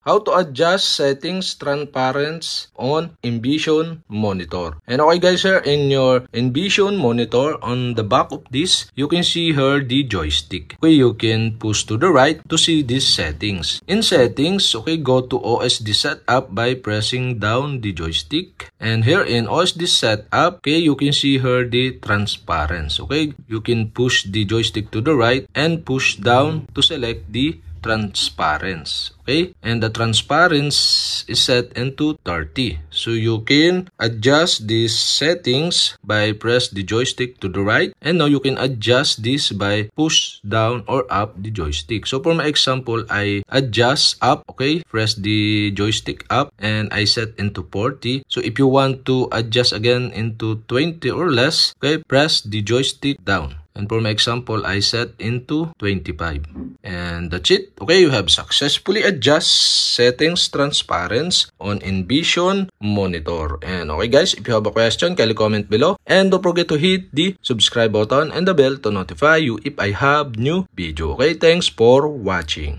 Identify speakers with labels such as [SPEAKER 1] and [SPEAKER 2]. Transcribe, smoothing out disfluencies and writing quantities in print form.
[SPEAKER 1] how to adjust settings transparency on Envision monitor. And okay guys, here in your Envision monitor, on the back of this, you can see here the joystick. Okay, you can push to the right to see these settings. In settings, okay, go to OSD setup by pressing down the joystick. And here in OSD setup, okay, you can see here the transparency. Okay, you can push the joystick to the right and push down to select the transparency. Okay, and the transparency is set into 30. So you can adjust these settings by press the joystick to the right, and now you can adjust this by push down or up the joystick. So for my example, I adjust up. Okay, press the joystick up and I set into 40. So if you want to adjust again into 20 or less, okay, press the joystick down. And for my example, I set into 25. And that's it. Okay, you have successfully adjust settings transparency on Envision monitor. And okay guys, if you have a question, kindly comment below. And don't forget to hit the subscribe button and the bell to notify you if I have new video. Okay, thanks for watching.